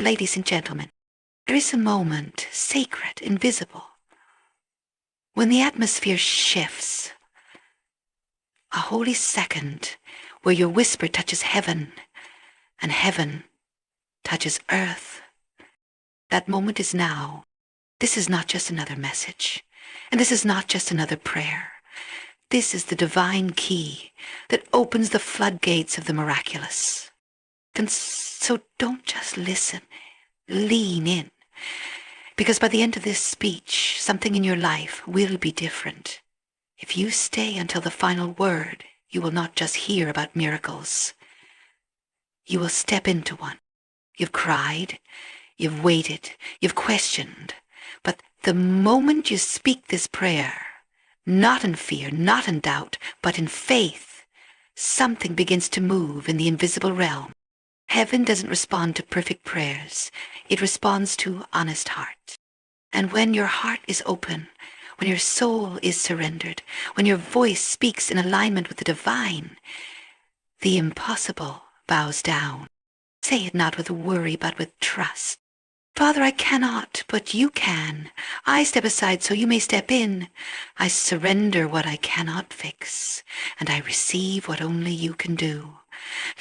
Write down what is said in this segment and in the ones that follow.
ladies and gentlemen, there is a moment, sacred, invisible, when the atmosphere shifts, a holy second where your whisper touches heaven and heaven touches earth. That moment is now. This is not just another message, and this is not just another prayer. This is the divine key that opens the floodgates of the miraculous. And so don't just listen, lean in, because by the end of this speech, something in your life will be different. If you stay until the final word, you will not just hear about miracles. You will step into one. You've cried, you've waited, you've questioned, but the moment you speak this prayer, not in fear, not in doubt, but in faith, something begins to move in the invisible realm. Heaven doesn't respond to perfect prayers. It responds to honest heart. And when your heart is open, when your soul is surrendered, when your voice speaks in alignment with the divine, the impossible bows down. Say it not with worry, but with trust. Father, I cannot, but you can. I step aside so you may step in. I surrender what I cannot fix, and I receive what only you can do.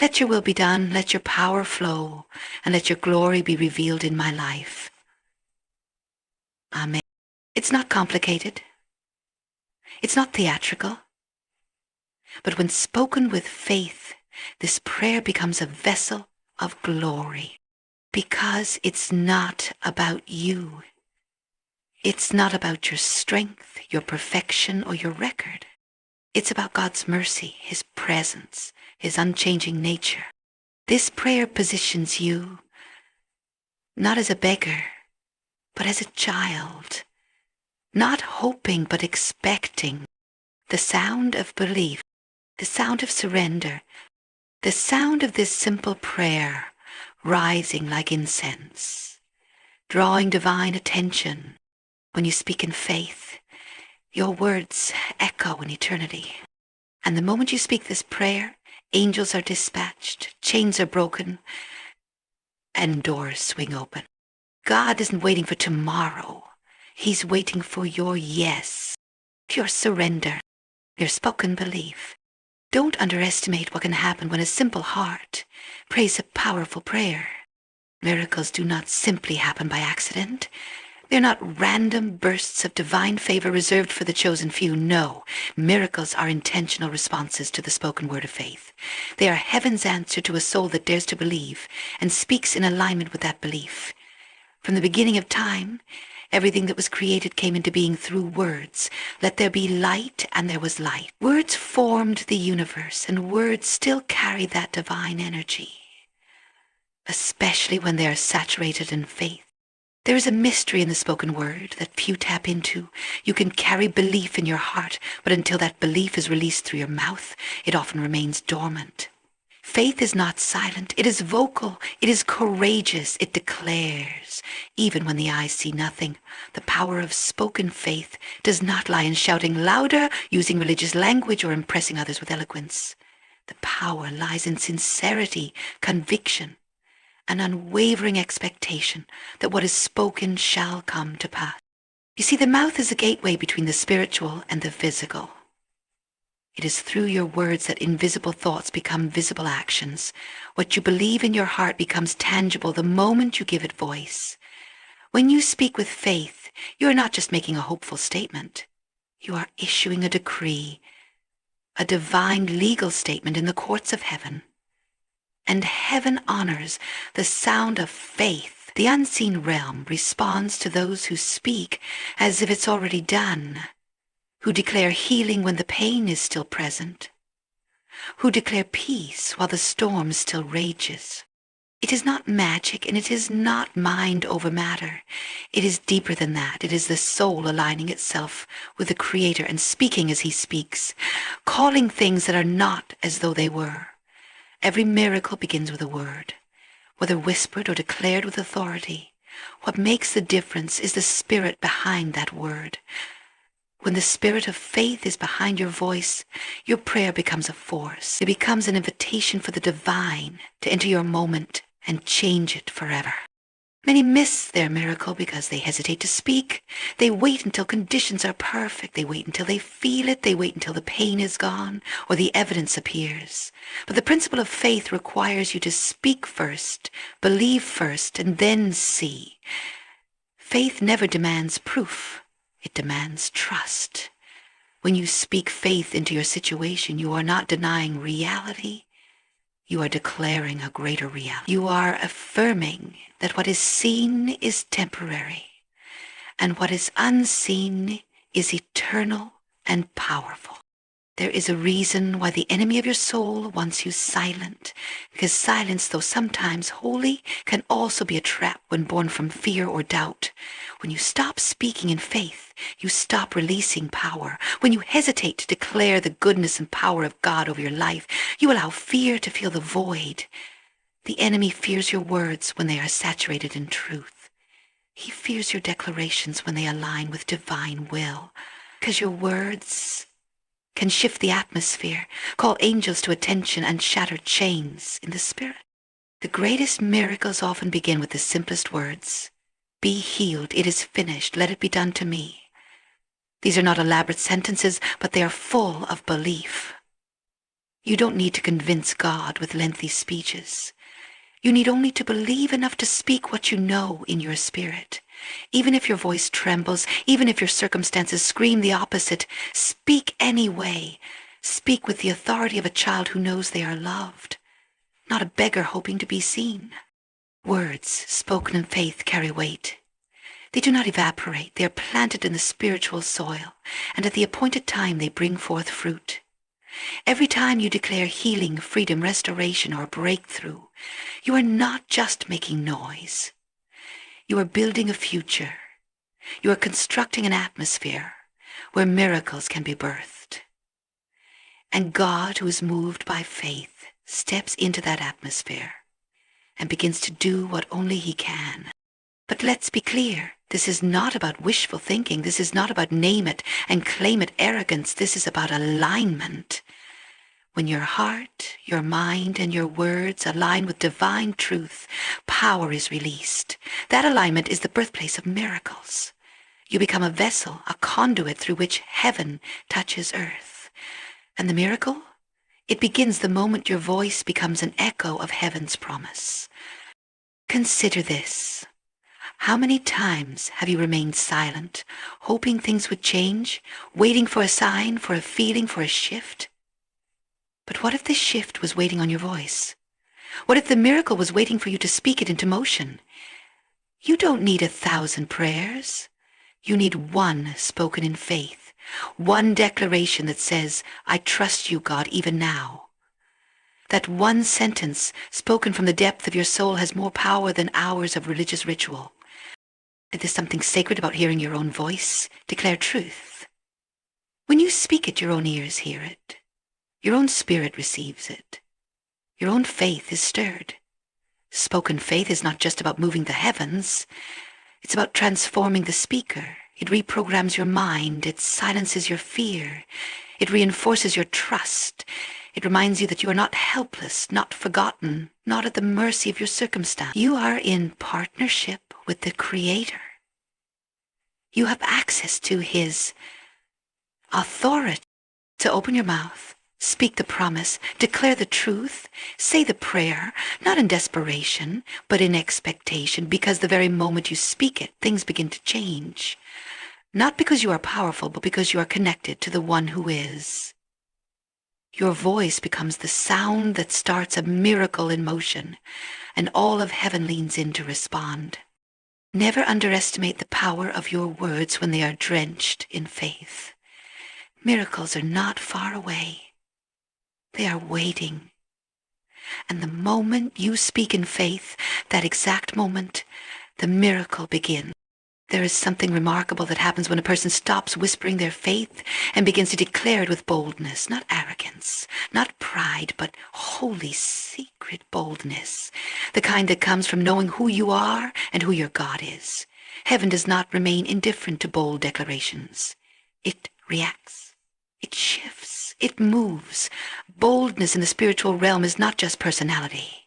Let your will be done, let your power flow, and let your glory be revealed in my life. Amen. It's not complicated. It's not theatrical. But when spoken with faith, this prayer becomes a vessel of glory. Because it's not about you. It's not about your strength, your perfection, or your record. It's about God's mercy, His presence, His unchanging nature. This prayer positions you not as a beggar, but as a child, not hoping but expecting. The sound of belief, the sound of surrender, the sound of this simple prayer rising like incense, drawing divine attention. When you speak in faith, your words echo in eternity. And the moment you speak this prayer, angels are dispatched, chains are broken, and doors swing open. God isn't waiting for tomorrow. He's waiting for your yes, your surrender, your spoken belief. Don't underestimate what can happen when a simple heart prays a powerful prayer. Miracles do not simply happen by accident. They're not random bursts of divine favor reserved for the chosen few. No, miracles are intentional responses to the spoken word of faith. They are heaven's answer to a soul that dares to believe and speaks in alignment with that belief. From the beginning of time, everything that was created came into being through words. Let there be light, and there was light. Words formed the universe, and words still carry that divine energy, especially when they are saturated in faith. There is a mystery in the spoken word that few tap into. You can carry belief in your heart, but until that belief is released through your mouth, it often remains dormant. Faith is not silent. It is vocal. It is courageous. It declares, even when the eyes see nothing. The power of spoken faith does not lie in shouting louder, using religious language, or impressing others with eloquence. The power lies in sincerity, conviction, an unwavering expectation that what is spoken shall come to pass. You see, the mouth is a gateway between the spiritual and the physical. It is through your words that invisible thoughts become visible actions. What you believe in your heart becomes tangible the moment you give it voice. When you speak with faith, you are not just making a hopeful statement. You are issuing a decree, a divine legal statement in the courts of heaven. And heaven honors the sound of faith. The unseen realm responds to those who speak as if it's already done, who declare healing when the pain is still present, who declare peace while the storm still rages. It is not magic, and it is not mind over matter. It is deeper than that. It is the soul aligning itself with the Creator and speaking as He speaks, calling things that are not as though they were. Every miracle begins with a word, whether whispered or declared with authority. What makes the difference is the spirit behind that word. When the spirit of faith is behind your voice, your prayer becomes a force. It becomes an invitation for the divine to enter your moment and change it forever. Many miss their miracle because they hesitate to speak. They wait until conditions are perfect. They wait until they feel it. They wait until the pain is gone or the evidence appears. But the principle of faith requires you to speak first, believe first, and then see. Faith never demands proof. It demands trust. When you speak faith into your situation, you are not denying reality. You are declaring a greater reality. You are affirming that what is seen is temporary, and what is unseen is eternal and powerful. There is a reason why the enemy of your soul wants you silent, because silence, though sometimes holy, can also be a trap when born from fear or doubt. When you stop speaking in faith, you stop releasing power. When you hesitate to declare the goodness and power of God over your life, you allow fear to fill the void. The enemy fears your words when they are saturated in truth. He fears your declarations when they align with divine will, because your words can shift the atmosphere, call angels to attention, and shatter chains in the spirit. The greatest miracles often begin with the simplest words. Be healed. It is finished. Let it be done to me. These are not elaborate sentences, but they are full of belief. You don't need to convince God with lengthy speeches. You need only to believe enough to speak what you know in your spirit. Even if your voice trembles, even if your circumstances scream the opposite, speak anyway. Speak with the authority of a child who knows they are loved, not a beggar hoping to be seen. Words spoken in faith carry weight. They do not evaporate. They are planted in the spiritual soil, and at the appointed time they bring forth fruit. Every time you declare healing, freedom, restoration, or breakthrough, you are not just making noise. You are building a future. You are constructing an atmosphere where miracles can be birthed. And God, who is moved by faith, steps into that atmosphere and begins to do what only He can. But let's be clear, this is not about wishful thinking. This is not about name it and claim it arrogance. This is about alignment. When your heart, your mind, and your words align with divine truth, power is released. That alignment is the birthplace of miracles. You become a vessel, a conduit through which heaven touches earth. And the miracle? It begins the moment your voice becomes an echo of heaven's promise. Consider this. How many times have you remained silent, hoping things would change, waiting for a sign, for a feeling, for a shift? But what if this shift was waiting on your voice? What if the miracle was waiting for you to speak it into motion? You don't need 1,000 prayers. You need one spoken in faith, one declaration that says, I trust you, God, even now. That one sentence spoken from the depth of your soul has more power than hours of religious ritual. There's something sacred about hearing your own voice declare truth. When you speak it, your own ears hear it. Your own spirit receives it. Your own faith is stirred. Spoken faith is not just about moving the heavens. It's about transforming the speaker. It reprograms your mind. It silences your fear. It reinforces your trust. It reminds you that you are not helpless, not forgotten, not at the mercy of your circumstance. You are in partnership with the Creator. You have access to His authority to open your mouth, speak the promise, declare the truth, say the prayer, not in desperation, but in expectation, because the very moment you speak it, things begin to change. Not because you are powerful, but because you are connected to the one who is. Your voice becomes the sound that starts a miracle in motion, and all of heaven leans in to respond. Never underestimate the power of your words when they are drenched in faith. Miracles are not far away. They are waiting. And the moment you speak in faith, that exact moment, the miracle begins. There is something remarkable that happens when a person stops whispering their faith and begins to declare it with boldness, not arrogance, not pride, but holy, secret boldness, the kind that comes from knowing who you are and who your God is. Heaven does not remain indifferent to bold declarations. It reacts. It shifts. It moves. Boldness in the spiritual realm is not just personality.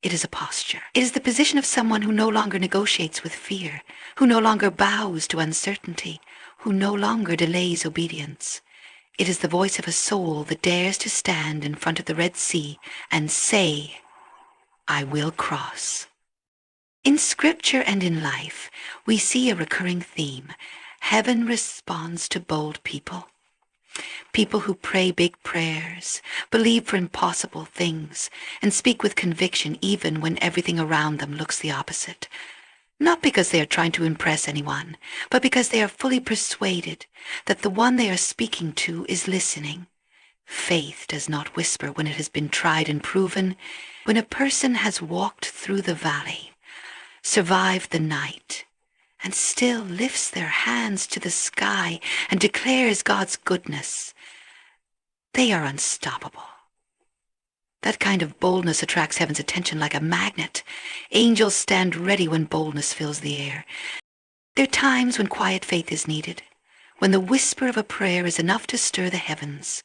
It is a posture. It is the position of someone who no longer negotiates with fear, who no longer bows to uncertainty, who no longer delays obedience. It is the voice of a soul that dares to stand in front of the Red Sea and say, I will cross. In Scripture and in life, we see a recurring theme. Heaven responds to bold people. People who pray big prayers, believe for impossible things, and speak with conviction even when everything around them looks the opposite. Not because they are trying to impress anyone, but because they are fully persuaded that the one they are speaking to is listening. Faith does not whisper when it has been tried and proven. When a person has walked through the valley, survived the night, and still lifts their hands to the sky and declares God's goodness, they are unstoppable. That kind of boldness attracts heaven's attention like a magnet. Angels stand ready when boldness fills the air. There are times when quiet faith is needed, when the whisper of a prayer is enough to stir the heavens.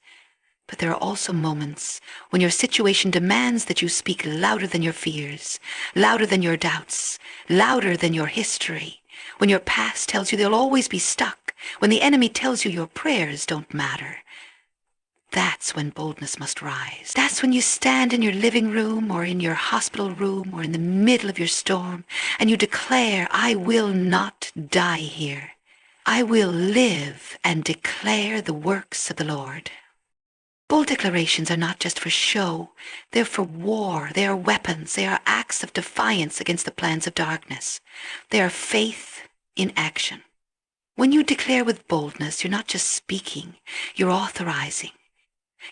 But there are also moments when your situation demands that you speak louder than your fears, louder than your doubts, louder than your history. When your past tells you they'll always be stuck, when the enemy tells you your prayers don't matter. That's when boldness must rise. That's when you stand in your living room or in your hospital room or in the middle of your storm and you declare, I will not die here. I will live and declare the works of the Lord. Bold declarations are not just for show. They're for war. They are weapons. They are acts of defiance against the plans of darkness. They are faith in action. When you declare with boldness, you're not just speaking, you're authorizing.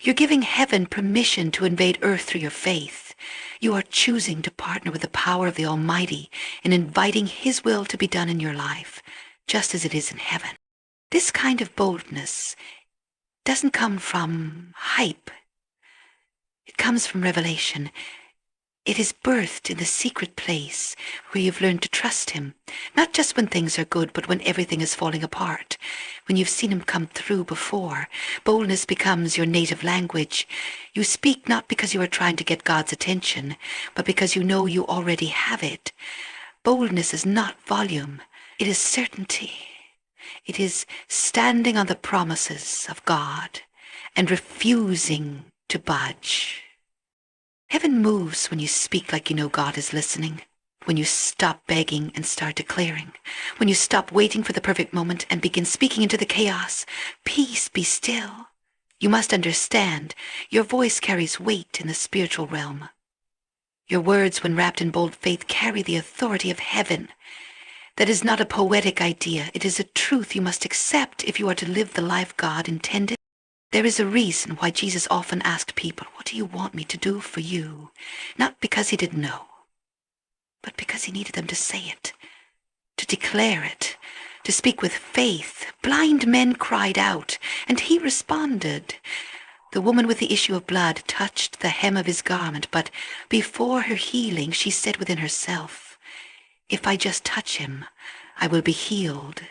You're giving heaven permission to invade earth through your faith. You are choosing to partner with the power of the Almighty in inviting His will to be done in your life, just as it is in heaven. This kind of boldness doesn't come from hype. It comes from revelation. It is birthed in the secret place where you've learned to trust Him, not just when things are good, but when everything is falling apart. When you've seen Him come through before, boldness becomes your native language. You speak not because you are trying to get God's attention, but because you know you already have it. Boldness is not volume. It is certainty. It is standing on the promises of God and refusing to budge. Heaven moves when you speak like you know God is listening, when you stop begging and start declaring, when you stop waiting for the perfect moment and begin speaking into the chaos. Peace, be still. You must understand, your voice carries weight in the spiritual realm. Your words, when wrapped in bold faith, carry the authority of heaven. That is not a poetic idea. It is a truth you must accept if you are to live the life God intended. There is a reason why Jesus often asked people, what do you want me to do for you? Not because He didn't know, but because He needed them to say it, to declare it, to speak with faith. Blind men cried out, and He responded. The woman with the issue of blood touched the hem of His garment, but before her healing she said within herself, if I just touch Him, I will be healed.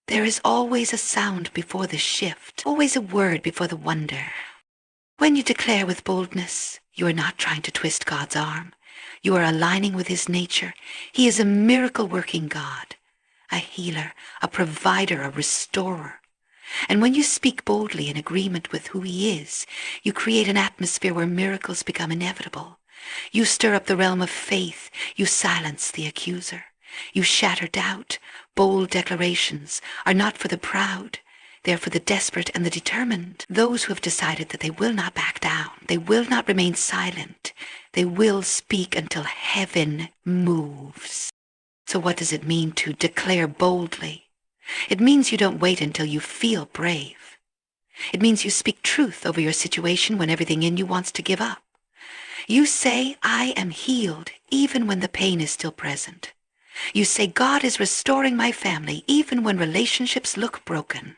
There is always a sound before the shift, always a word before the wonder. When you declare with boldness, you are not trying to twist God's arm. You are aligning with His nature. He is a miracle-working God, a healer, a provider, a restorer. And when you speak boldly in agreement with who He is, you create an atmosphere where miracles become inevitable. You stir up the realm of faith. You silence the accuser. You shatter doubt. Bold declarations are not for the proud. They are for the desperate and the determined. Those who have decided that they will not back down. They will not remain silent. They will speak until heaven moves. So what does it mean to declare boldly? It means you don't wait until you feel brave. It means you speak truth over your situation when everything in you wants to give up. You say, I am healed, even when the pain is still present. You say, God is restoring my family, even when relationships look broken.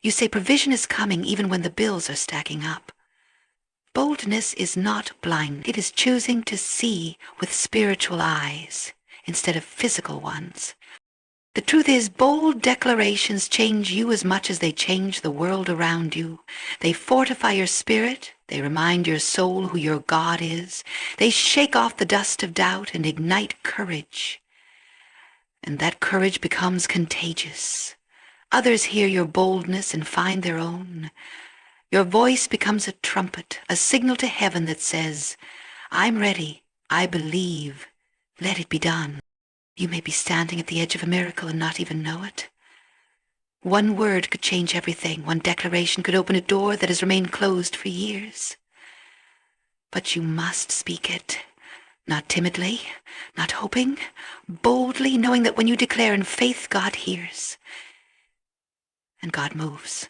You say, provision is coming, even when the bills are stacking up. Boldness is not blind. It is choosing to see with spiritual eyes instead of physical ones. The truth is, bold declarations change you as much as they change the world around you. They fortify your spirit, They remind your soul who your God is. They shake off the dust of doubt and ignite courage. And that courage becomes contagious. Others hear your boldness and find their own. Your voice becomes a trumpet, a signal to heaven that says, I'm ready, I believe, let it be done. You may be standing at the edge of a miracle and not even know it. One word could change everything. One declaration could open a door that has remained closed for years. But you must speak it, not timidly, not hoping, boldly, knowing that when you declare in faith, God hears. And God moves.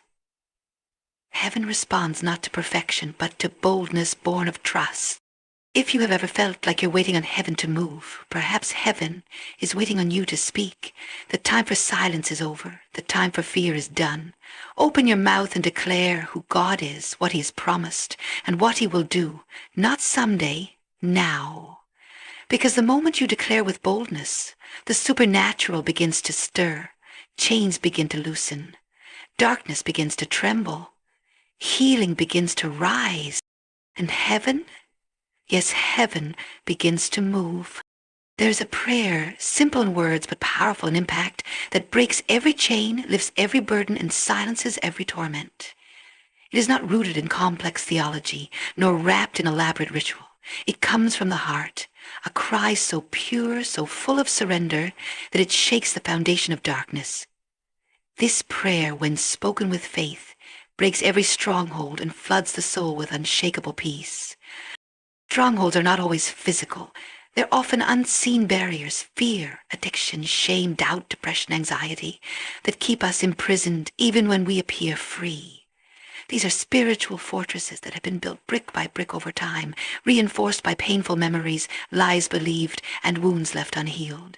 Heaven responds not to perfection, but to boldness born of trust. If you have ever felt like you're waiting on heaven to move, perhaps heaven is waiting on you to speak. The time for silence is over. The time for fear is done. Open your mouth and declare who God is, what he has promised, and what he will do, not someday, now. Because the moment you declare with boldness, the supernatural begins to stir. Chains begin to loosen. Darkness begins to tremble. Healing begins to rise. And heaven? Yes, heaven begins to move. There's a prayer, simple in words but powerful in impact, that breaks every chain, lifts every burden, and silences every torment. It is not rooted in complex theology, nor wrapped in elaborate ritual. It comes from the heart, a cry so pure, so full of surrender, that it shakes the foundation of darkness. This prayer, when spoken with faith, breaks every stronghold and floods the soul with unshakable peace. Strongholds are not always physical. They're often unseen barriers, fear, addiction, shame, doubt, depression, anxiety, that keep us imprisoned even when we appear free. These are spiritual fortresses that have been built brick by brick over time, reinforced by painful memories, lies believed, and wounds left unhealed.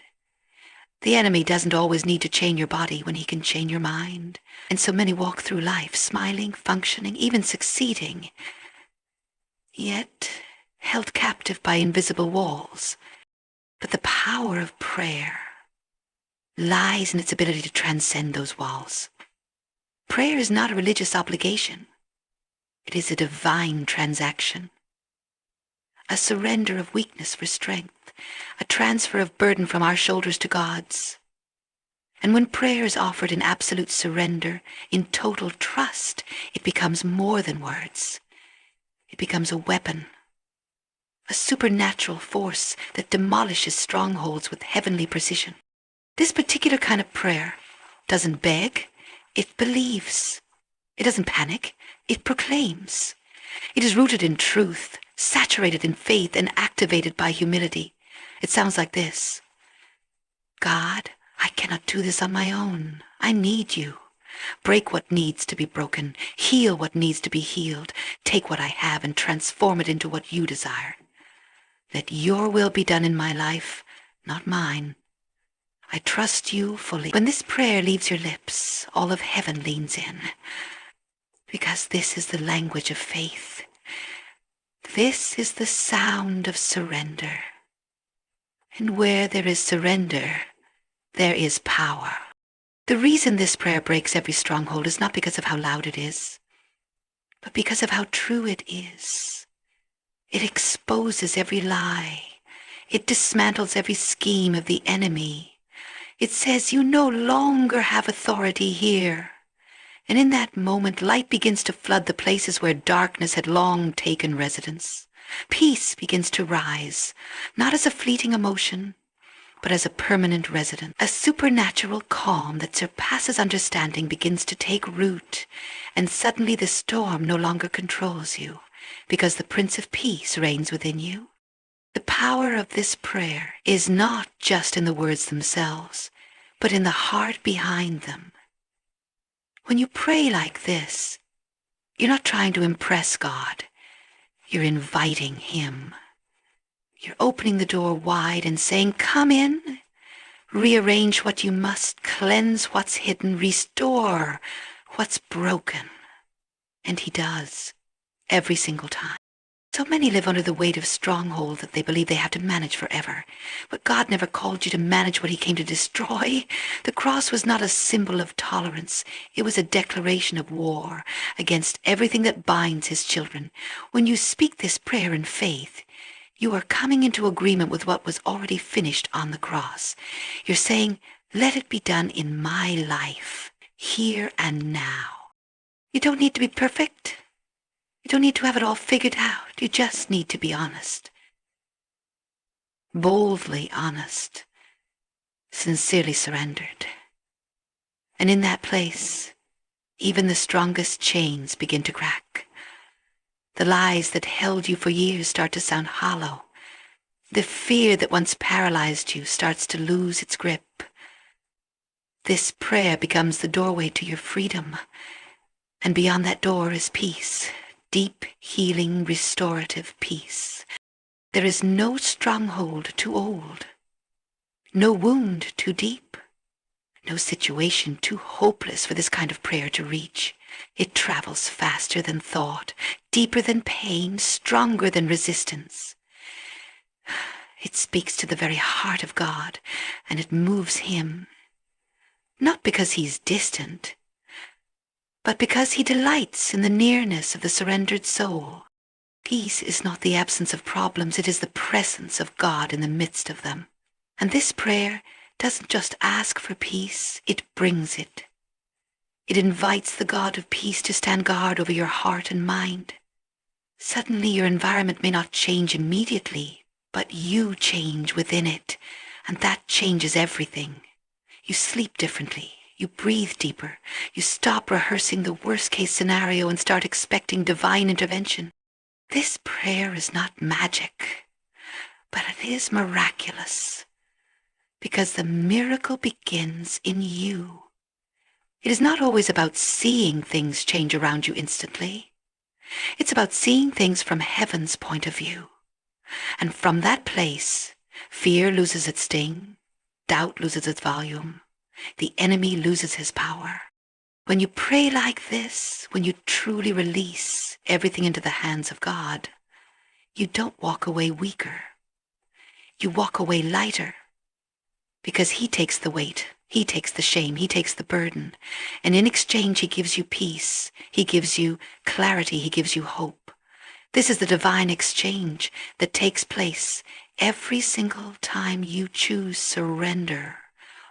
The enemy doesn't always need to chain your body when he can chain your mind. And so many walk through life, smiling, functioning, even succeeding, yet held captive by invisible walls. But the power of prayer lies in its ability to transcend those walls. Prayer is not a religious obligation. It is a divine transaction. A surrender of weakness for strength, a transfer of burden from our shoulders to God's. And when prayer is offered in absolute surrender, in total trust, it becomes more than words. It becomes a weapon, a supernatural force that demolishes strongholds with heavenly precision. This particular kind of prayer doesn't beg, it believes. It doesn't panic, it proclaims. It is rooted in truth, saturated in faith, and activated by humility. It sounds like this: God, I cannot do this on my own. I need you. Break what needs to be broken. Heal what needs to be healed. Take what I have and transform it into what you desire. Let your will be done in my life, not mine. I trust you fully. When this prayer leaves your lips, all of heaven leans in, because this is the language of faith. This is the sound of surrender. And where there is surrender, there is power. The reason this prayer breaks every stronghold is not because of how loud it is, but because of how true it is. It exposes every lie. It dismantles every scheme of the enemy. It says you no longer have authority here. And in that moment, light begins to flood the places where darkness had long taken residence. Peace begins to rise, not as a fleeting emotion, but as a permanent resident. A supernatural calm that surpasses understanding begins to take root, and suddenly the storm no longer controls you, because the Prince of Peace reigns within you. The power of this prayer is not just in the words themselves, but in the heart behind them. When you pray like this, you're not trying to impress God. You're inviting him. You're opening the door wide and saying, come in, rearrange what you must, cleanse what's hidden, restore what's broken. And he does, every single time. So many live under the weight of stronghold that they believe they have to manage forever. But God never called you to manage what he came to destroy. The cross was not a symbol of tolerance. It was a declaration of war against everything that binds his children. When you speak this prayer in faith, you are coming into agreement with what was already finished on the cross. You're saying, let it be done in my life, here and now. You don't need to be perfect. You don't need to have it all figured out. You just need to be honest. Boldly honest. Sincerely surrendered. And in that place, even the strongest chains begin to crack. The lies that held you for years start to sound hollow. The fear that once paralyzed you starts to lose its grip. This prayer becomes the doorway to your freedom. And beyond that door is peace. Deep, healing, restorative peace. There is no stronghold too old, no wound too deep, no situation too hopeless for this kind of prayer to reach. It travels faster than thought, deeper than pain, stronger than resistance. It speaks to the very heart of God, and it moves him, not because he's distant, but because he delights in the nearness of the surrendered soul. Peace is not the absence of problems, it is the presence of God in the midst of them. And this prayer doesn't just ask for peace, it brings it. It invites the God of peace to stand guard over your heart and mind. Suddenly your environment may not change immediately, but you change within it, and that changes everything. You sleep differently. You breathe deeper. You stop rehearsing the worst-case scenario and start expecting divine intervention. This prayer is not magic, but it is miraculous, because the miracle begins in you. It is not always about seeing things change around you instantly. It's about seeing things from heaven's point of view. And from that place, fear loses its sting, doubt loses its volume, the enemy loses his power. When you pray like this, when you truly release everything into the hands of God, you don't walk away weaker. You walk away lighter, because he takes the weight, he takes the shame, he takes the burden, and in exchange he gives you peace, he gives you clarity, he gives you hope. This is the divine exchange that takes place every single time you choose surrender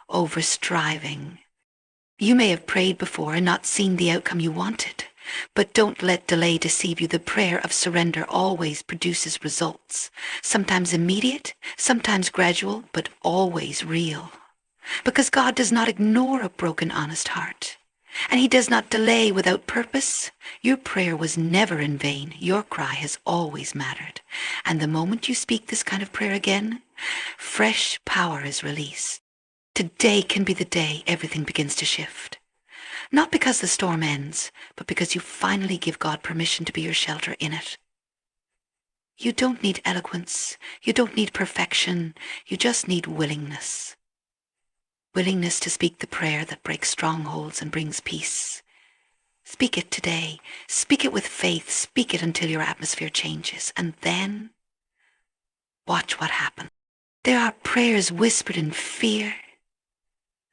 over striving. You may have prayed before and not seen the outcome you wanted, but don't let delay deceive you. The prayer of surrender always produces results, sometimes immediate, sometimes gradual, but always real. Because God does not ignore a broken, honest heart, and he does not delay without purpose. Your prayer was never in vain. Your cry has always mattered. And the moment you speak this kind of prayer again, fresh power is released. Today can be the day everything begins to shift. Not because the storm ends, but because you finally give God permission to be your shelter in it. You don't need eloquence. You don't need perfection. You just need willingness. Willingness to speak the prayer that breaks strongholds and brings peace. Speak it today. Speak it with faith. Speak it until your atmosphere changes. And then, watch what happens. There are prayers whispered in fear,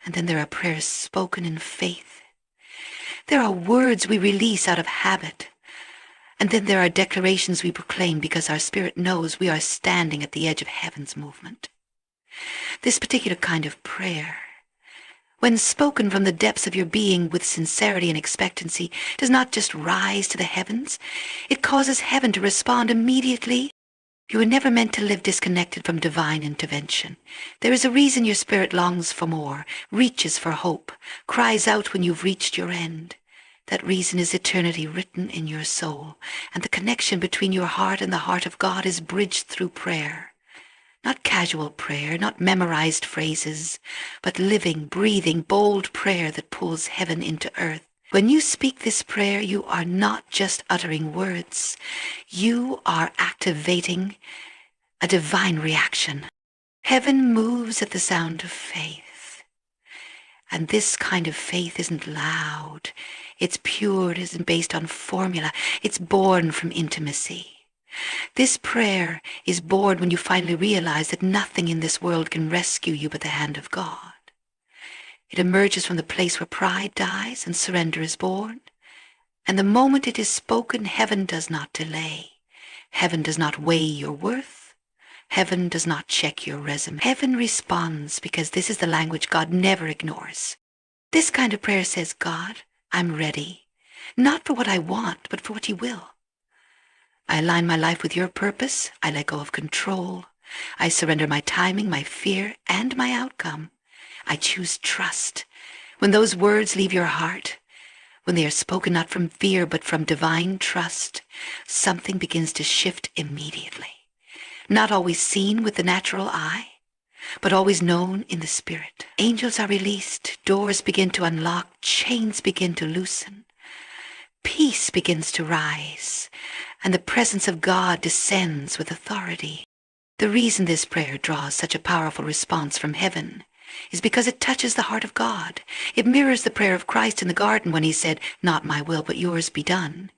and then there are prayers spoken in faith. There are words we release out of habit, and then there are declarations we proclaim because our spirit knows we are standing at the edge of heaven's movement. This particular kind of prayer, when spoken from the depths of your being with sincerity and expectancy, does not just rise to the heavens, it causes heaven to respond immediately. You were never meant to live disconnected from divine intervention. There is a reason your spirit longs for more, reaches for hope, cries out when you've reached your end. That reason is eternity written in your soul, and the connection between your heart and the heart of God is bridged through prayer. Not casual prayer, not memorized phrases, but living, breathing, bold prayer that pulls heaven into earth. When you speak this prayer, you are not just uttering words. You are activating a divine reaction. Heaven moves at the sound of faith. And this kind of faith isn't loud. It's pure. It isn't based on formula. It's born from intimacy. This prayer is born when you finally realize that nothing in this world can rescue you but the hand of God. It emerges from the place where pride dies and surrender is born. And the moment it is spoken, heaven does not delay. Heaven does not weigh your worth. Heaven does not check your resume. Heaven responds because this is the language God never ignores. This kind of prayer says, God, I'm ready, not for what I want, but for what you will. I align my life with your purpose. I let go of control. I surrender my timing, my fear, and my outcome. I choose trust. When those words leave your heart, when they are spoken not from fear but from divine trust, something begins to shift immediately. Not always seen with the natural eye, but always known in the spirit. Angels are released, doors begin to unlock, chains begin to loosen. Peace begins to rise, and the presence of God descends with authority. The reason this prayer draws such a powerful response from heaven is because it touches the heart of God. It mirrors the prayer of Christ in the garden when he said, not my will, but yours be done.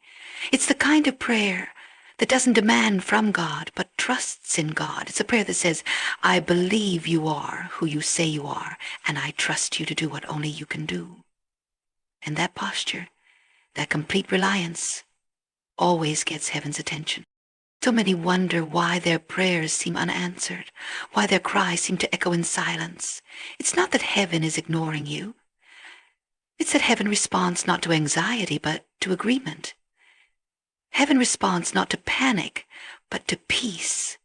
It's the kind of prayer that doesn't demand from God, but trusts in God. It's a prayer that says, I believe you are who you say you are, and I trust you to do what only you can do. And that posture, that complete reliance, always gets heaven's attention. So many wonder why their prayers seem unanswered, why their cries seem to echo in silence. It's not that heaven is ignoring you. It's that heaven responds not to anxiety, but to agreement. Heaven responds not to panic, but to peace.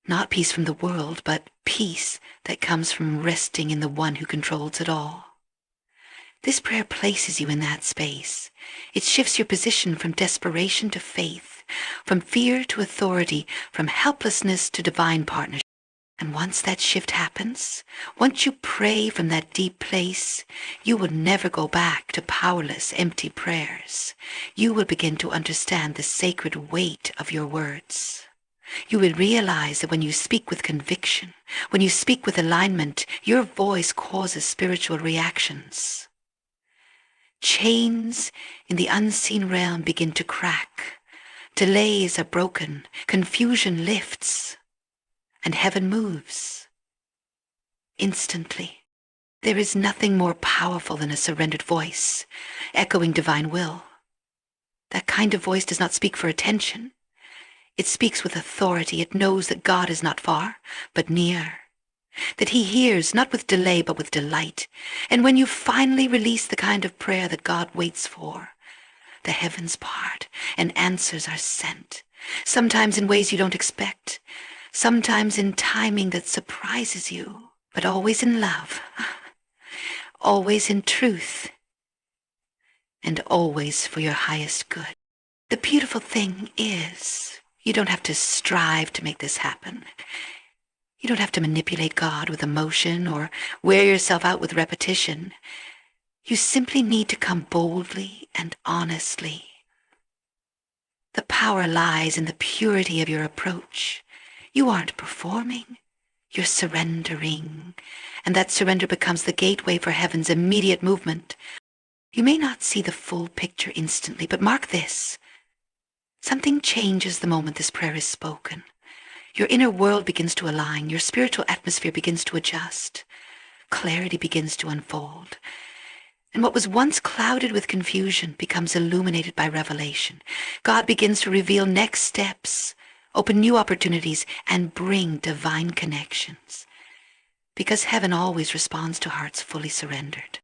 Not peace from the world, but peace that comes from resting in the one who controls it all. This prayer places you in that space. It shifts your position from desperation to faith, from fear to authority, from helplessness to divine partnership. And once that shift happens, once you pray from that deep place, you will never go back to powerless, empty prayers. You will begin to understand the sacred weight of your words. You will realize that when you speak with conviction, when you speak with alignment, your voice causes spiritual reactions. Chains in the unseen realm begin to crack. Delays are broken. Confusion lifts. And heaven moves. Instantly. There is nothing more powerful than a surrendered voice, echoing divine will. That kind of voice does not speak for attention. It speaks with authority. It knows that God is not far, but near. That he hears not with delay, but with delight. And when you finally release the kind of prayer that God waits for, the heavens part and answers are sent, sometimes in ways you don't expect, sometimes in timing that surprises you, but always in love, always in truth, and always for your highest good. The beautiful thing is, you don't have to strive to make this happen. You don't have to manipulate God with emotion or wear yourself out with repetition. You simply need to come boldly and honestly. The power lies in the purity of your approach. You aren't performing, you're surrendering. And that surrender becomes the gateway for heaven's immediate movement. You may not see the full picture instantly, but mark this. Something changes the moment this prayer is spoken. Your inner world begins to align. Your spiritual atmosphere begins to adjust. Clarity begins to unfold. And what was once clouded with confusion becomes illuminated by revelation. God begins to reveal next steps, open new opportunities, and bring divine connections. Because heaven always responds to hearts fully surrendered.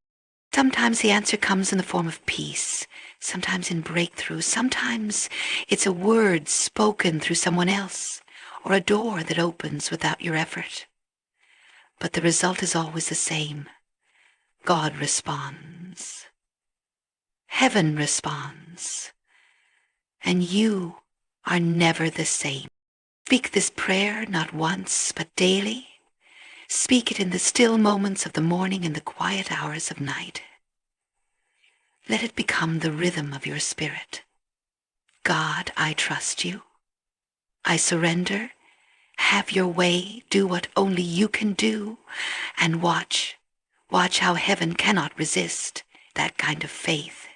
Sometimes the answer comes in the form of peace, sometimes in breakthrough, sometimes it's a word spoken through someone else, or a door that opens without your effort. But the result is always the same. God responds. Heaven responds. And you are never the same. Speak this prayer not once, but daily. Speak it in the still moments of the morning and the quiet hours of night. Let it become the rhythm of your spirit. God, I trust you. I surrender. Have your way. Do what only you can do. And watch how heaven cannot resist that kind of faith.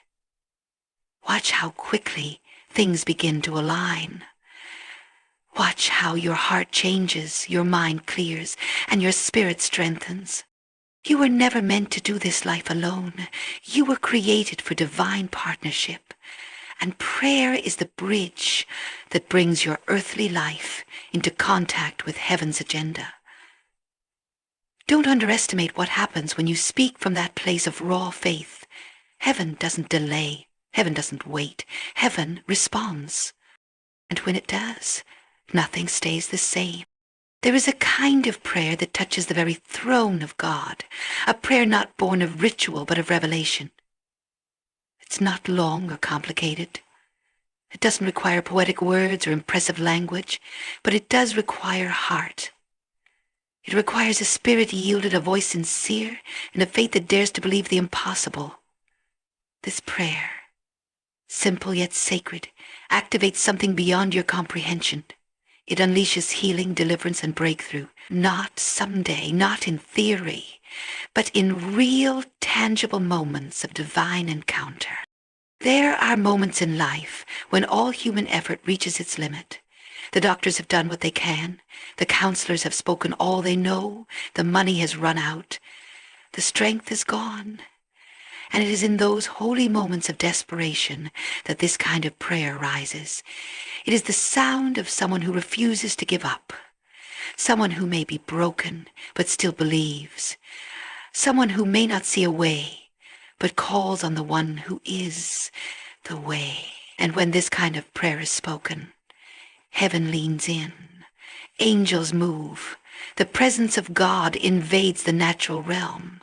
Watch how quickly things begin to align. Watch how your heart changes, your mind clears, and your spirit strengthens. You were never meant to do this life alone. You were created for divine partnership. And prayer is the bridge that brings your earthly life into contact with heaven's agenda. Don't underestimate what happens when you speak from that place of raw faith. Heaven doesn't delay. Heaven doesn't wait. Heaven responds. And when it does, nothing stays the same. There is a kind of prayer that touches the very throne of God, a prayer not born of ritual but of revelation. It's not long or complicated. It doesn't require poetic words or impressive language, but it does require heart. It requires a spirit yielded, a voice sincere, and a faith that dares to believe the impossible. This prayer, simple yet sacred, activates something beyond your comprehension. It unleashes healing, deliverance, and breakthrough, not someday, not in theory, but in real, tangible moments of divine encounter. There are moments in life when all human effort reaches its limit. The doctors have done what they can. The counselors have spoken all they know. The money has run out. The strength is gone. And it is in those holy moments of desperation that this kind of prayer rises. It is the sound of someone who refuses to give up. Someone who may be broken, but still believes. Someone who may not see a way, but calls on the one who is the way. And when this kind of prayer is spoken, heaven leans in, angels move, the presence of God invades the natural realm,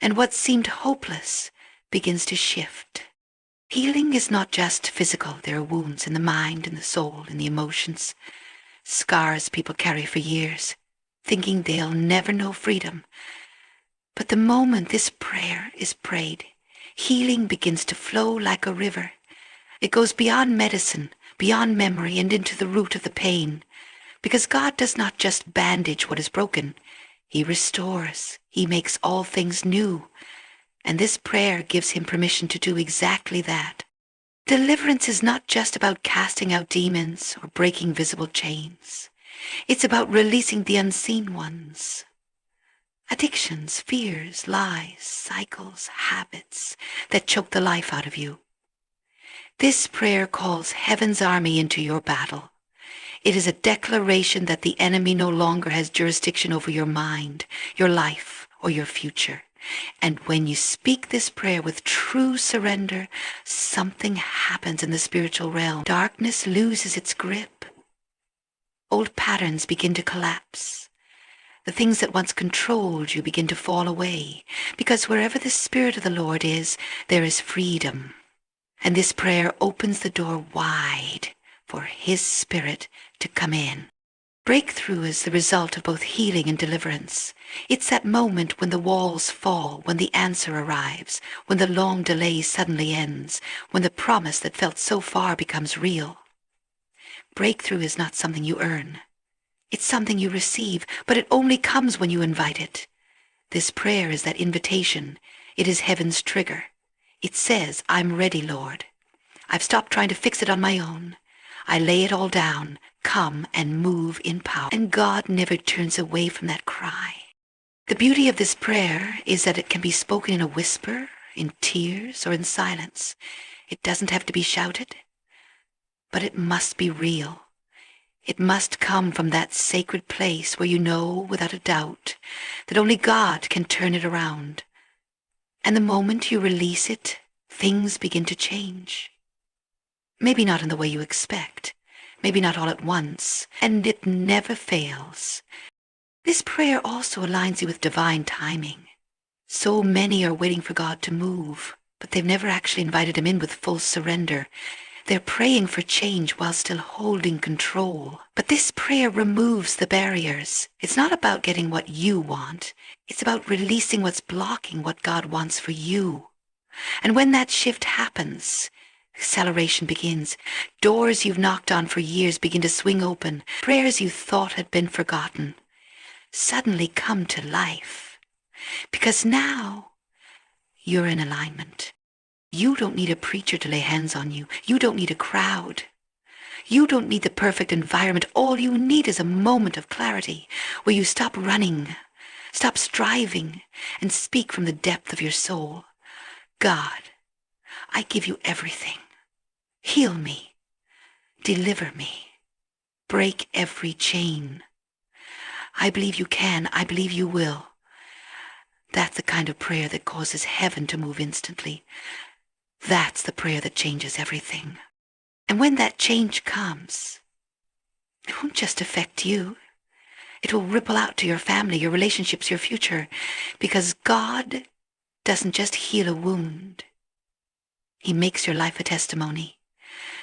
and what seemed hopeless begins to shift. Healing is not just physical. There are wounds in the mind, in the soul, in the emotions, scars people carry for years, thinking they'll never know freedom. But the moment this prayer is prayed, healing begins to flow like a river. It goes beyond medicine, beyond memory, and into the root of the pain. Because God does not just bandage what is broken. He restores. He makes all things new. And this prayer gives him permission to do exactly that. Deliverance is not just about casting out demons or breaking visible chains. It's about releasing the unseen ones. Addictions, fears, lies, cycles, habits that choke the life out of you. This prayer calls heaven's army into your battle. It is a declaration that the enemy no longer has jurisdiction over your mind, your life, or your future. And when you speak this prayer with true surrender, something happens in the spiritual realm. Darkness loses its grip. Old patterns begin to collapse. The things that once controlled you begin to fall away, because wherever the Spirit of the Lord is, there is freedom. And this prayer opens the door wide for His Spirit to come in. Breakthrough is the result of both healing and deliverance. It's that moment when the walls fall, when the answer arrives, when the long delay suddenly ends, when the promise that felt so far becomes real. Breakthrough is not something you earn. It's something you receive, but it only comes when you invite it. This prayer is that invitation. It is heaven's trigger. It says, I'm ready, Lord. I've stopped trying to fix it on my own. I lay it all down. Come and move in power. And God never turns away from that cry. The beauty of this prayer is that it can be spoken in a whisper, in tears, or in silence. It doesn't have to be shouted, but it must be real. It must come from that sacred place where you know without a doubt that only God can turn it around. And the moment you release it, things begin to change. Maybe not in the way you expect, maybe not all at once, and it never fails. This prayer also aligns you with divine timing. So many are waiting for God to move, but they've never actually invited Him in with full surrender. They're praying for change while still holding control. But this prayer removes the barriers. It's not about getting what you want. It's about releasing what's blocking what God wants for you. And when that shift happens, acceleration begins. Doors you've knocked on for years begin to swing open. Prayers you thought had been forgotten suddenly come to life. Because now you're in alignment. You don't need a preacher to lay hands on you. You don't need a crowd. You don't need the perfect environment. All you need is a moment of clarity where you stop running, stop striving, and speak from the depth of your soul. God, I give you everything. Heal me. Deliver me. Break every chain. I believe you can. I believe you will. That's the kind of prayer that causes heaven to move instantly. That's the prayer that changes everything. And when that change comes, it won't just affect you. It will ripple out to your family, your relationships, your future. Because God doesn't just heal a wound. He makes your life a testimony.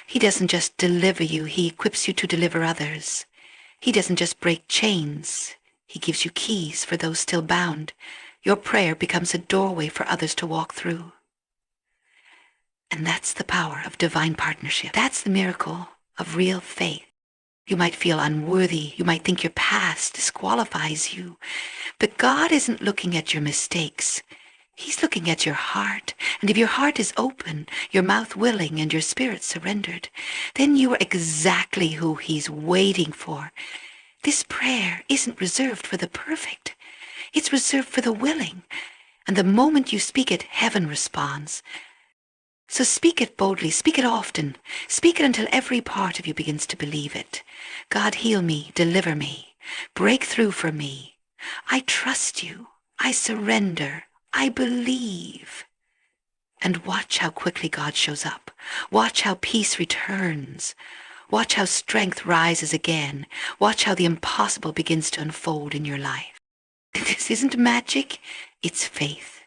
He doesn't just deliver you. He equips you to deliver others. He doesn't just break chains. He gives you keys for those still bound. Your prayer becomes a doorway for others to walk through. And that's the power of divine partnership. That's the miracle of real faith. You might feel unworthy. You might think your past disqualifies you. But God isn't looking at your mistakes. He's looking at your heart. And if your heart is open, your mouth willing, and your spirit surrendered, then you are exactly who He's waiting for. This prayer isn't reserved for the perfect. It's reserved for the willing. And the moment you speak it, heaven responds. So speak it boldly, speak it often, speak it until every part of you begins to believe it. God, heal me, deliver me, break through for me. I trust you, I surrender, I believe. And watch how quickly God shows up. Watch how peace returns. Watch how strength rises again. Watch how the impossible begins to unfold in your life. This isn't magic, it's faith.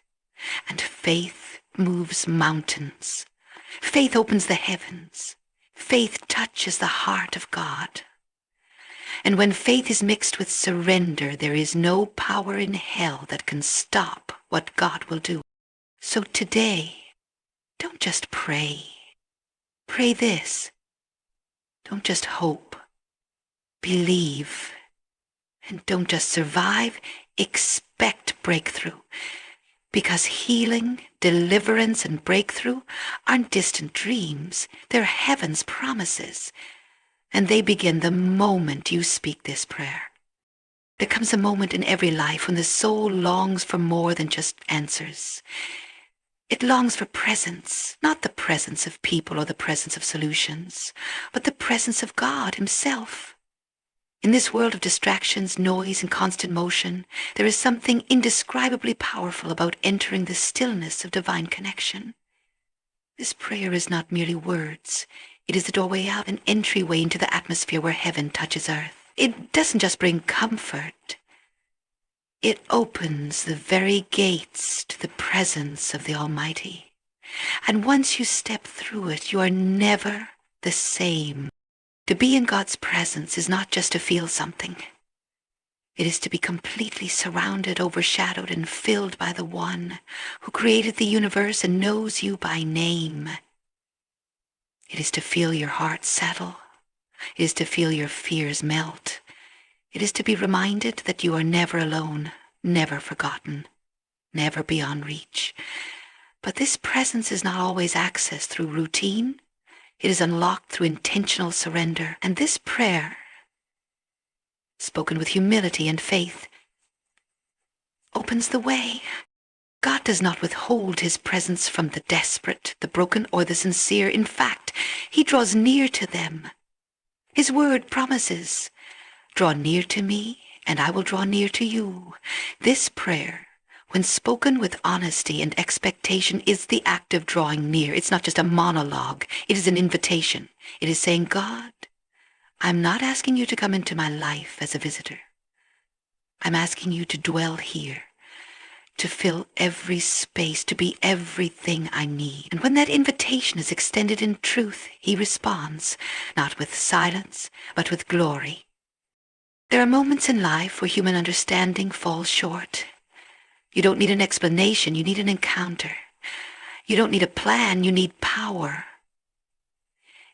And faith moves mountains. Faith opens the heavens. Faith touches the heart of God. And when faith is mixed with surrender, there is no power in hell that can stop what God will do. So today, don't just pray. Pray this. Don't just hope. Believe. And don't just survive. Expect breakthrough. Because healing, deliverance, and breakthrough aren't distant dreams. They're heaven's promises. And they begin the moment you speak this prayer. There comes a moment in every life when the soul longs for more than just answers. It longs for presence, not the presence of people or the presence of solutions, but the presence of God Himself. In this world of distractions, noise, and constant motion, there is something indescribably powerful about entering the stillness of divine connection. This prayer is not merely words. It is the doorway out, an entryway into the atmosphere where heaven touches earth. It doesn't just bring comfort. It opens the very gates to the presence of the Almighty. And once you step through it, you are never the same. To be in God's presence is not just to feel something. It is to be completely surrounded, overshadowed, and filled by the One who created the universe and knows you by name. It is to feel your heart settle. It is to feel your fears melt. It is to be reminded that you are never alone, never forgotten, never beyond reach. But this presence is not always accessed through routine. It is unlocked through intentional surrender. And this prayer, spoken with humility and faith, opens the way. God does not withhold His presence from the desperate, the broken, or the sincere. In fact, He draws near to them. His word promises, "Draw near to me, and I will draw near to you." This prayer, when spoken with honesty and expectation, is the act of drawing near. It's not just a monologue. It is an invitation. It is saying, God, I'm not asking you to come into my life as a visitor. I'm asking you to dwell here, to fill every space, to be everything I need. And when that invitation is extended in truth, He responds, not with silence, but with glory. There are moments in life where human understanding falls short. You don't need an explanation, you need an encounter. You don't need a plan, you need power.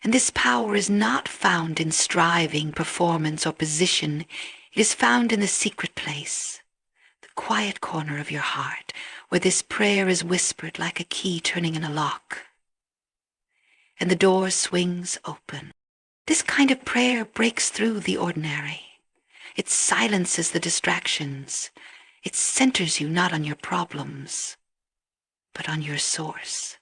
And this power is not found in striving, performance, or position. It is found in the secret place, the quiet corner of your heart, where this prayer is whispered like a key turning in a lock. And the door swings open. This kind of prayer breaks through the ordinary. It silences the distractions. It centers you not on your problems, but on your source.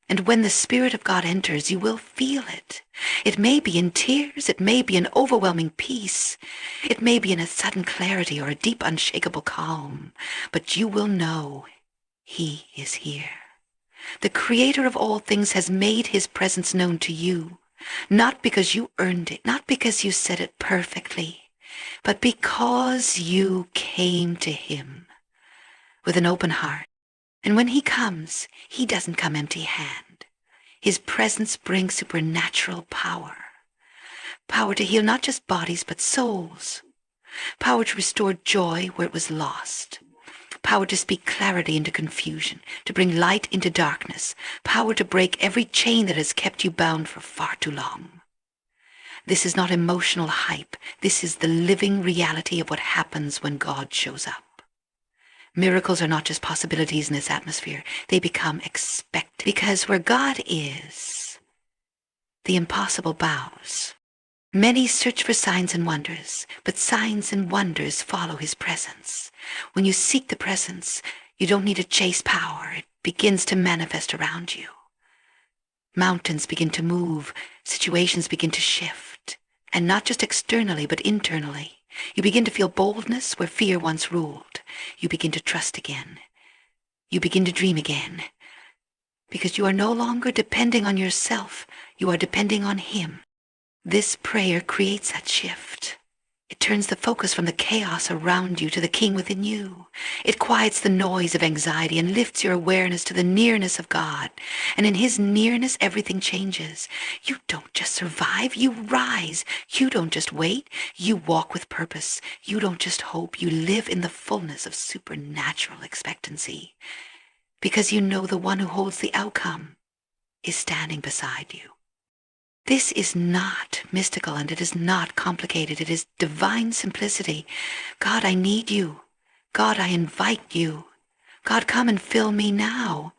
And when the Spirit of God enters, you will feel it. It may be in tears, it may be in overwhelming peace, it may be in a sudden clarity or a deep, unshakable calm, but you will know He is here. The Creator of all things has made His presence known to you, not because you earned it, not because you said it perfectly, but because you came to Him with an open heart. And when He comes, He doesn't come empty-handed. His presence brings supernatural power. Power to heal not just bodies, but souls. Power to restore joy where it was lost. Power to speak clarity into confusion, to bring light into darkness. Power to break every chain that has kept you bound for far too long. This is not emotional hype. This is the living reality of what happens when God shows up. Miracles are not just possibilities in this atmosphere. They become expected. Because where God is, the impossible bows. Many search for signs and wonders, but signs and wonders follow His presence. When you seek the presence, you don't need to chase power. It begins to manifest around you. Mountains begin to move. Situations begin to shift. And not just externally, but internally. You begin to feel boldness where fear once ruled. You begin to trust again. You begin to dream again. Because you are no longer depending on yourself. You are depending on Him. This prayer creates that shift. It turns the focus from the chaos around you to the King within you. It quiets the noise of anxiety and lifts your awareness to the nearness of God. And in His nearness, everything changes. You don't just survive, you rise. You don't just wait, you walk with purpose. You don't just hope, you live in the fullness of supernatural expectancy. Because you know the one who holds the outcome is standing beside you. This is not mystical and it is not complicated. It is divine simplicity. God, I need you. God, I invite you. God, come and fill me now.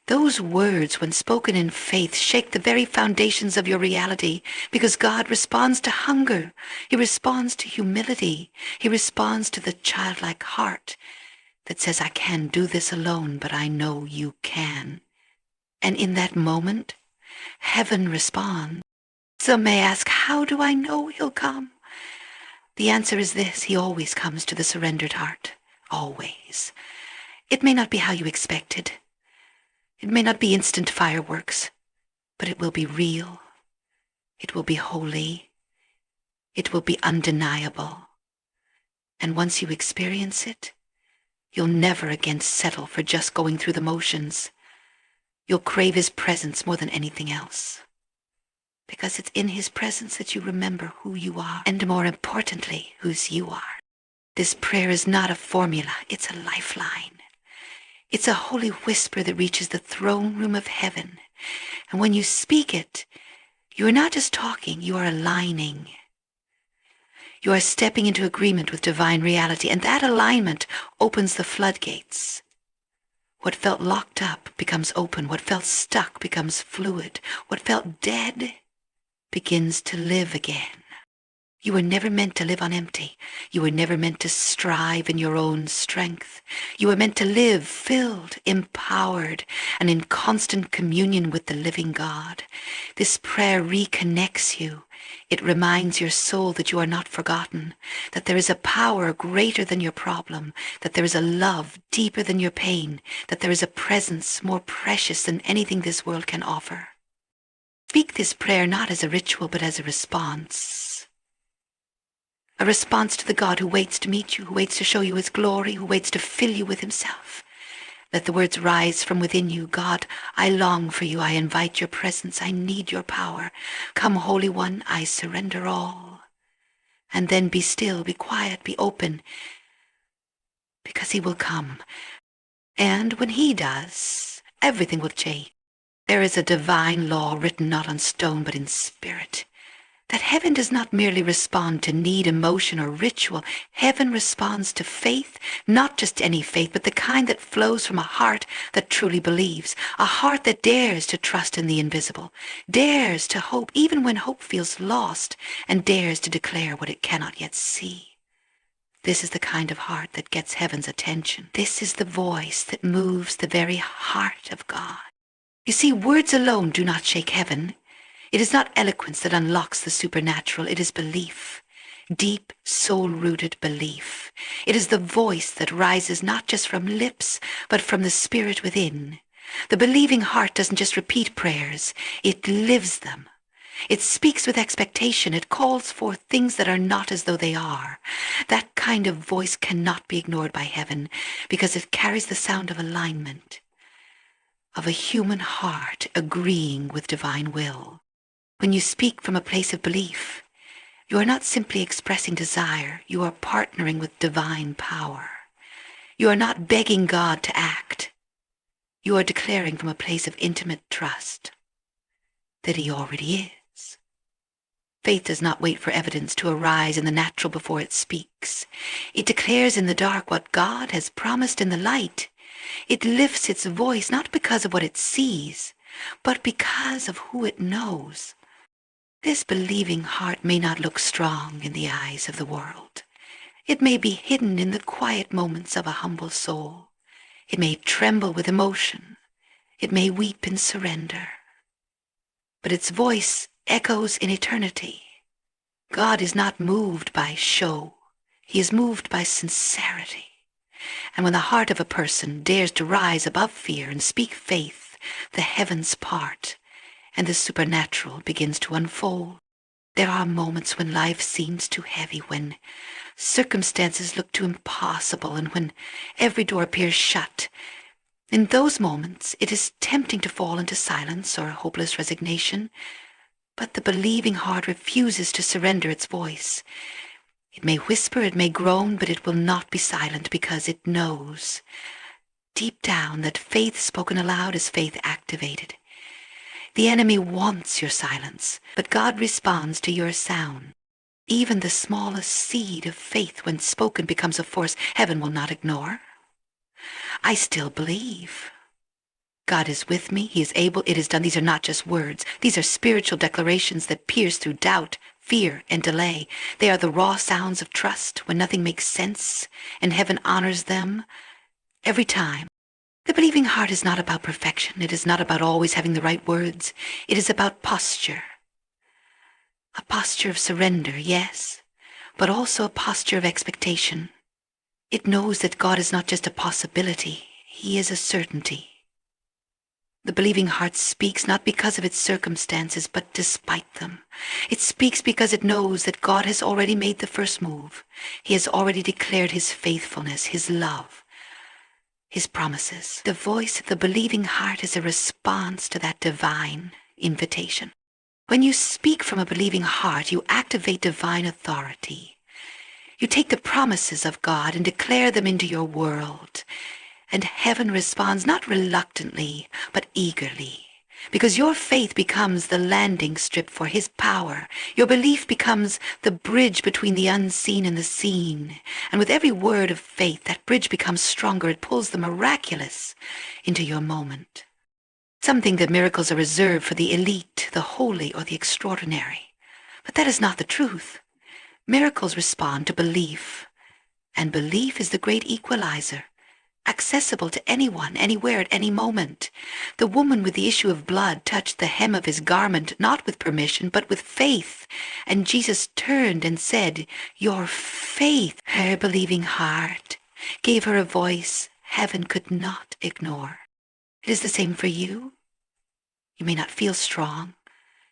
Those words, when spoken in faith, shake the very foundations of your reality because God responds to hunger. He responds to humility. He responds to the childlike heart that says, I can't do this alone, but I know you can. And in that moment, heaven responds. Some may ask, how do I know He'll come? The answer is this: He always comes to the surrendered heart. Always. It may not be how you expected. It may not be instant fireworks, but it will be real. It will be holy. It will be undeniable. And once you experience it, you'll never again settle for just going through the motions. You'll crave His presence more than anything else. Because it's in His presence that you remember who you are, and more importantly, whose you are. This prayer is not a formula, it's a lifeline. It's a holy whisper that reaches the throne room of heaven. And when you speak it, you are not just talking, you are aligning. You are stepping into agreement with divine reality, and that alignment opens the floodgates. What felt locked up becomes open. What felt stuck becomes fluid. What felt dead begins to live again. You were never meant to live on empty. You were never meant to strive in your own strength. You were meant to live filled, empowered, and in constant communion with the living God. This prayer reconnects you. It reminds your soul that you are not forgotten, that there is a power greater than your problem, that there is a love deeper than your pain, that there is a presence more precious than anything this world can offer. Speak this prayer not as a ritual, but as a response. A response to the God who waits to meet you, who waits to show you His glory, who waits to fill you with Himself. Let the words rise from within you. God, I long for you. I invite your presence. I need your power. Come, Holy One, I surrender all. And then be still, be quiet, be open, because He will come. And when He does, everything will change. There is a divine law written not on stone but in spirit. That heaven does not merely respond to need, emotion, or ritual. Heaven responds to faith, not just any faith, but the kind that flows from a heart that truly believes, a heart that dares to trust in the invisible, dares to hope even when hope feels lost, and dares to declare what it cannot yet see. This is the kind of heart that gets heaven's attention. This is the voice that moves the very heart of God. You see, words alone do not shake heaven. It is not eloquence that unlocks the supernatural. It is belief, deep, soul-rooted belief. It is the voice that rises not just from lips, but from the spirit within. The believing heart doesn't just repeat prayers. It lives them. It speaks with expectation. It calls forth things that are not as though they are. That kind of voice cannot be ignored by heaven because it carries the sound of alignment, of a human heart agreeing with divine will. When you speak from a place of belief, you are not simply expressing desire, you are partnering with divine power. You are not begging God to act. You are declaring from a place of intimate trust that He already is. Faith does not wait for evidence to arise in the natural before it speaks. It declares in the dark what God has promised in the light. It lifts its voice not because of what it sees, but because of who it knows. This believing heart may not look strong in the eyes of the world. It may be hidden in the quiet moments of a humble soul. It may tremble with emotion. It may weep in surrender. But its voice echoes in eternity. God is not moved by show. He is moved by sincerity. And when the heart of a person dares to rise above fear and speak faith, the heavens part, and the supernatural begins to unfold. There are moments when life seems too heavy, when circumstances look too impossible, and when every door appears shut. In those moments, it is tempting to fall into silence or hopeless resignation, but the believing heart refuses to surrender its voice. It may whisper, it may groan, but it will not be silent because it knows deep down that faith spoken aloud is faith activated. The enemy wants your silence, but God responds to your sound. Even the smallest seed of faith, when spoken, becomes a force heaven will not ignore. I still believe. God is with me. He is able. It is done. These are not just words. These are spiritual declarations that pierce through doubt, fear, and delay. They are the raw sounds of trust when nothing makes sense, and heaven honors them every time. The believing heart is not about perfection. It is not about always having the right words. It is about posture. A posture of surrender, yes, but also a posture of expectation. It knows that God is not just a possibility. He is a certainty. The believing heart speaks not because of its circumstances, but despite them. It speaks because it knows that God has already made the first move. He has already declared His faithfulness, His love, His promises. The voice of the believing heart is a response to that divine invitation. When you speak from a believing heart, you activate divine authority. You take the promises of God and declare them into your world. And heaven responds not reluctantly, but eagerly. Because your faith becomes the landing strip for His power. Your belief becomes the bridge between the unseen and the seen. And with every word of faith, that bridge becomes stronger. It pulls the miraculous into your moment. Some think that miracles are reserved for the elite, the holy, or the extraordinary. But that is not the truth. Miracles respond to belief. And belief is the great equalizer. Accessible to anyone, anywhere, at any moment. The woman with the issue of blood touched the hem of His garment, not with permission, but with faith. And Jesus turned and said, "Your faith," her believing heart, gave her a voice heaven could not ignore. It is the same for you. You may not feel strong.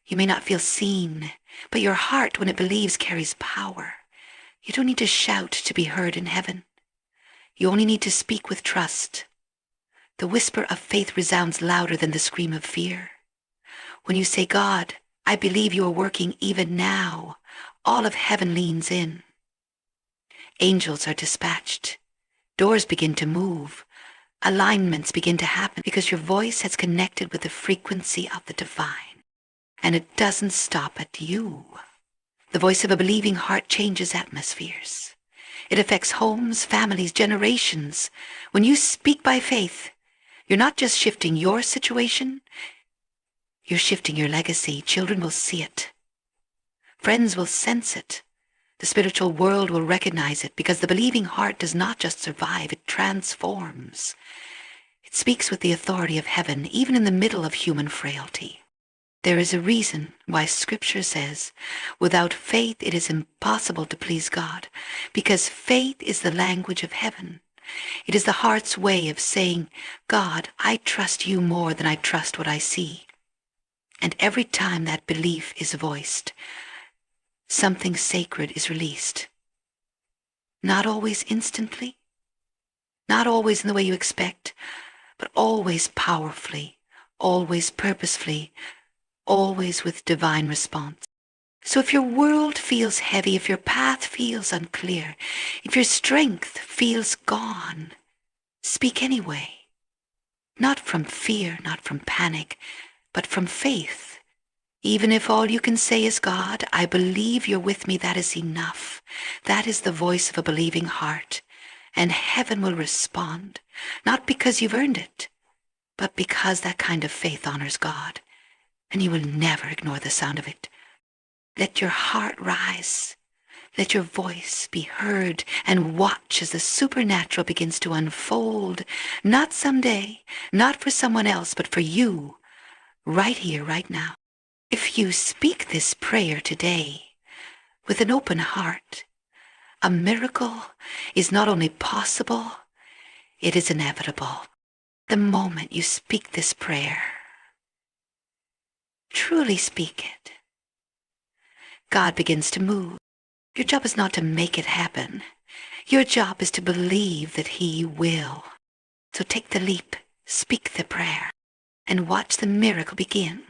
You may not feel seen. But your heart, when it believes, carries power. You don't need to shout to be heard in heaven. You only need to speak with trust. The whisper of faith resounds louder than the scream of fear. When you say, "God, I believe You are working even now," all of heaven leans in. Angels are dispatched. Doors begin to move. Alignments begin to happen because your voice has connected with the frequency of the divine. And it doesn't stop at you. The voice of a believing heart changes atmospheres. It affects homes, families, generations. When you speak by faith, you're not just shifting your situation, you're shifting your legacy. Children will see it. Friends will sense it. The spiritual world will recognize it, because the believing heart does not just survive, it transforms. It speaks with the authority of heaven, even in the middle of human frailty. There is a reason why Scripture says, without faith it is impossible to please God, because faith is the language of heaven. It is the heart's way of saying, God, I trust you more than I trust what I see. And every time that belief is voiced, something sacred is released. Not always instantly, not always in the way you expect, but always powerfully, always purposefully, always with divine response. So if your world feels heavy, if your path feels unclear, if your strength feels gone, speak anyway. Not from fear, not from panic, but from faith. Even if all you can say is, God, I believe you're with me, that is enough. That is the voice of a believing heart. And heaven will respond, not because you've earned it, but because that kind of faith honors God. And you will never ignore the sound of it. Let your heart rise. Let your voice be heard, and watch as the supernatural begins to unfold, not someday, not for someone else, but for you, right here, right now. If you speak this prayer today with an open heart, a miracle is not only possible, it is inevitable. The moment you speak this prayer, truly speak it, God begins to move. Your job is not to make it happen. Your job is to believe that He will. So take the leap, speak the prayer, and watch the miracle begin.